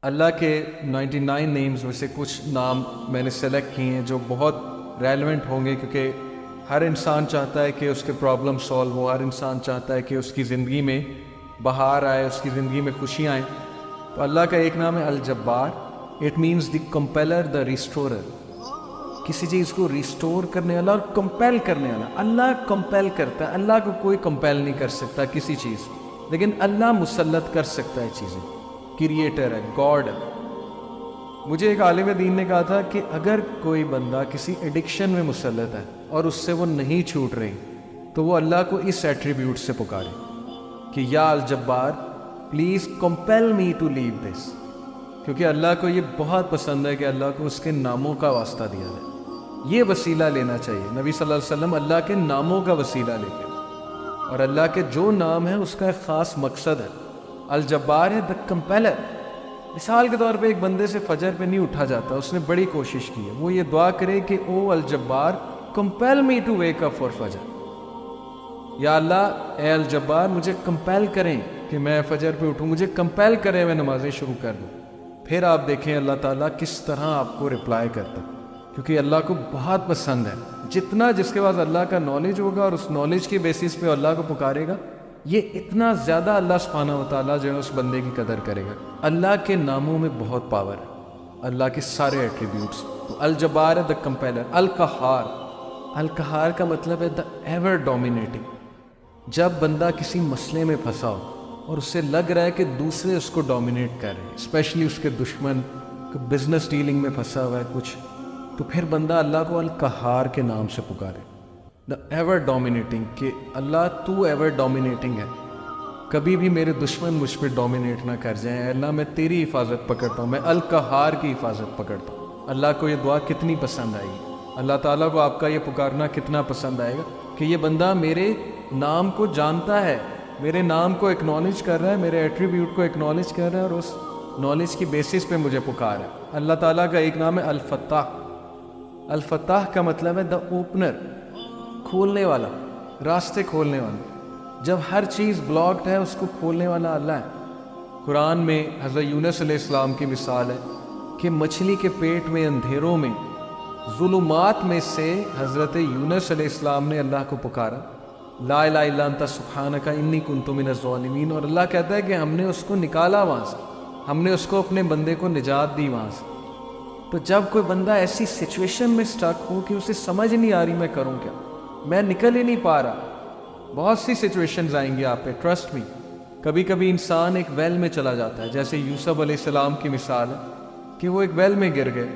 اللہ کے 99 نیمز میں سے کچھ نام میں نے سلیکٹ کیے ہیں جو بہت ریلیونٹ ہوں گے، کیونکہ ہر انسان چاہتا ہے کہ اس کے پرابلم سولو ہو، ہر انسان چاہتا ہے کہ اس کی زندگی میں بہار آئے، اس کی زندگی میں خوشیاں آئیں۔ تو اللہ کا ایک نام ہے الجبار۔ اٹ مینز دی کمپیلر، دا ریسٹورر، کسی چیز کو ریسٹور کرنے والا اور کمپیل کرنے والا۔ اللہ کمپیل کرتا ہے، اللہ کو کوئی کمپیل نہیں کر سکتا کسی چیز، لیکن اللہ مسلط کر سکتا ہے چیزیں۔ کریٹر ہے، گاڈ ہے۔ مجھے ایک عالم دین نے کہا تھا کہ اگر کوئی بندہ کسی ایڈکشن میں مسلط ہے اور اس سے وہ نہیں چھوٹ رہی، تو وہ اللہ کو اس ایٹریبیوٹ سے پکارے کہ یا الجبار پلیز کمپیل می ٹو لیو دس، کیونکہ اللہ کو یہ بہت پسند ہے کہ اللہ کو اس کے ناموں کا واسطہ دیا جائے۔ یہ وسیلہ لینا چاہیے۔ نبی صلی اللہ علیہ وسلم اللہ کے ناموں کا وسیلہ لیتے ہیں، اور اللہ کے جو نام ہے اس کا ایک خاص مقصد ہے۔ الجبار ہے دا کمپیلر۔ مثال کے طور پہ ایک بندے سے فجر پہ نہیں اٹھا جاتا، اس نے بڑی کوشش کی ہے، وہ یہ دعا کرے کہ O Al Jabbar compel me to wake up for Fajr, یا اللہ اے الجبار مجھے کمپیل کریں کہ میں فجر پہ اٹھوں، مجھے کمپیل کریں میں نمازیں شروع کر دوں۔ پھر آپ دیکھیں اللہ تعالیٰ کس طرح آپ کو رپلائی کرتا، کیونکہ اللہ کو بہت پسند ہے جتنا جس کے پاس اللہ کا نالج ہوگا اور اس نالج کی بیسس پہ اللہ کو پکارے گا، یہ اتنا زیادہ اللہ سبحانہ و تعالیٰ جو ہے اس بندے کی قدر کرے گا۔ اللہ کے ناموں میں بہت پاور ہے، اللہ کے سارے ایٹریبیوٹس۔ تو الجبار ہے دا کمپیلر۔ القہار، القہار کا مطلب ہے دا ایور ڈومینیٹنگ۔ جب بندہ کسی مسئلے میں پھنسا ہو اور اس سے لگ رہا ہے کہ دوسرے اس کو ڈومینیٹ کر رہے ہیں، اسپیشلی اس کے دشمن، بزنس ڈیلنگ میں پھنسا ہوا ہے کچھ، تو پھر بندہ اللہ کو القہار کے نام سے پکارے، دا ایور ڈومینیٹنگ، کہ اللہ تو ایور ڈومینیٹنگ ہے، کبھی بھی میرے دشمن مجھ پہ ڈومینیٹ نہ کر جائیں، اے اللہ میں تیری حفاظت پکڑتا ہوں، میں القہار کی حفاظت پکڑتا ہوں۔ اللہ کو یہ دعا کتنی پسند آئے گی، اللہ تعالیٰ کو آپ کا یہ پکارنا کتنا پسند آئے گا کہ یہ بندہ میرے نام کو جانتا ہے، میرے نام کو اکنالج کر رہا ہے، میرے ایٹریبیوٹ کو اکنالج کر رہا ہے، اور اس نالج کی بیسس پہ مجھے پکار ہے۔ اللہ تعالیٰ کا ایک نام ہے الفتاح۔ الفتاح کا مطلب ہے دا اوپنر، کھولنے والا، راستے کھولنے والا۔ جب ہر چیز بلاکڈ ہے اس کو کھولنے والا اللہ ہے۔ قرآن میں حضرت یونس علیہ السلام کی مثال ہے کہ مچھلی کے پیٹ میں اندھیروں میں ظلمات میں سے حضرت یونس علیہ السلام نے اللہ کو پکارا، لا الہ الا انت سبحانک انی کنت من الظالمین، اور اللہ کہتا ہے کہ ہم نے اس کو نکالا وہاں سے، ہم نے اس کو اپنے بندے کو نجات دی وہاں سے۔ تو جب کوئی بندہ ایسی سچویشن میں سٹک ہو کہ اسے سمجھ نہیں آ رہی میں کروں کیا، میں نکل ہی نہیں پا رہا، بہت سی سچویشنز آئیں گی آپ پہ، ٹرسٹ می۔ کبھی کبھی انسان ایک ویل میں چلا جاتا ہے، جیسے یوسف علیہ السلام کی مثال ہے کہ وہ ایک ویل میں گر گئے۔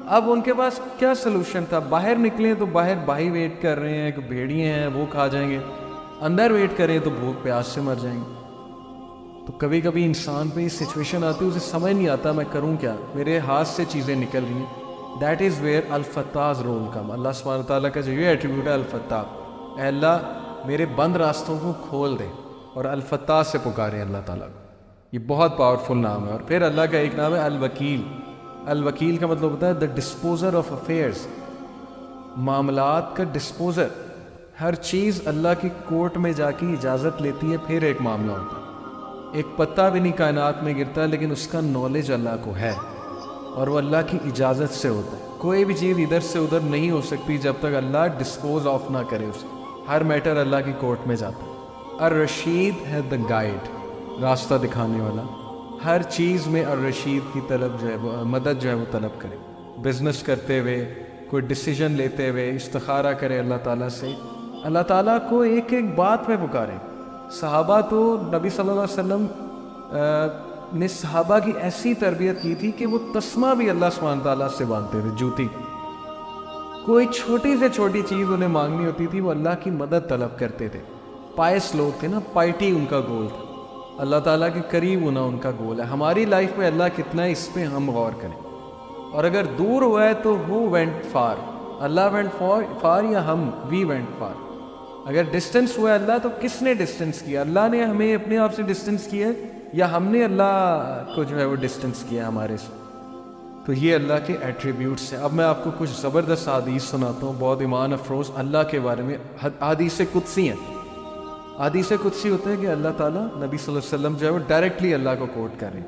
اب ان کے پاس کیا سلوشن تھا؟ باہر نکلیں تو باہر بھائی ویٹ کر رہے ہیں، بھیڑیے ہیں وہ کھا جائیں گے، اندر ویٹ کریں تو بھوک پیاس سے مر جائیں گے۔ تو کبھی کبھی انسان پہ یہ سچویشن آتی ہے، اسے سمجھ نہیں آتا میں کروں کیا، میرے ہاتھ سے چیزیں نکل رہی ہیں۔ That is where al-Fattah role کم۔ اللہ سبحانہ تعالیٰ کا جو یہ ایٹریبیوٹ ہے الفتاح، اے اللہ میرے بند راستوں کو کھول دے، اور الفتاح سے پکارے اللہ تعالیٰ کو۔ یہ بہت پاورفل نام ہے۔ اور پھر اللہ کا ایک نام ہے الوکیل۔ الوکیل کا مطلب ہوتا ہے دا ڈسپوزر آف افیئرز، معاملات کا ڈسپوزر۔ ہر چیز اللہ کی کورٹ میں جا کے اجازت لیتی ہے، پھر ایک معاملہ ہوتا ہے۔ ایک پتا بھی نہیں کائنات میں گرتا، لیکن اس کا نالج اللہ کو ہے، اور وہ اللہ کی اجازت سے ہوتا ہے۔ کوئی بھی چیز ادھر سے ادھر نہیں ہو سکتی جب تک اللہ ڈسپوز آف نہ کرے اسے۔ ہر میٹر اللہ کی کورٹ میں جاتا ہے۔ الرشید ہے دا گائیڈ، راستہ دکھانے والا۔ ہر چیز میں الرشید کی طلب جو ہے وہ مدد جو ہے وہ طلب کرے۔ بزنس کرتے ہوئے، کوئی ڈیسیجن لیتے ہوئے استخارہ کرے اللہ تعالیٰ سے، اللہ تعالیٰ کو ایک ایک بات میں پکارے۔ صحابہ تو نبی صلی اللہ علیہ وسلم نے صحابہ کی ایسی تربیت کی تھی کہ وہ تسمہ بھی اللہ سبحانہ تعالیٰ سے مانگتے تھے، جوتی۔ کوئی چھوٹی سے چھوٹی چیز انہیں مانگنی ہوتی تھی، وہ اللہ کی مدد طلب کرتے تھے۔ پائس لوگ تھے نا، پائٹی ان کا گول تھا، اللہ تعالیٰ کے قریب ہونا ان کا گول ہے۔ ہماری لائف میں اللہ کتنا ہے اس پہ ہم غور کریں، اور اگر دور ہوا ہے تو who went far، Allah went far یا ہم we went far۔ اگر ڈسٹنس ہوا ہے اللہ تو کس نے ڈسٹنس کیا؟ اللہ نے ہمیں اپنے آپ سے ڈسٹنس کیا ہے، یا ہم نے اللہ کو جو ہے وہ ڈسٹنس کیا ہمارے سے؟ تو یہ اللہ کے ایٹریبیوٹس ہیں۔ اب میں آپ کو کچھ زبردست حدیث سناتا ہوں، بہت ایمان افروز اللہ کے بارے میں۔ حدیث قدسی ہیں۔ حدیث قدسی ہوتا ہے کہ اللہ تعالیٰ نبی صلی اللہ علیہ وسلم جو ہے وہ ڈائریکٹلی اللہ کو کوٹ کر رہے ہیں۔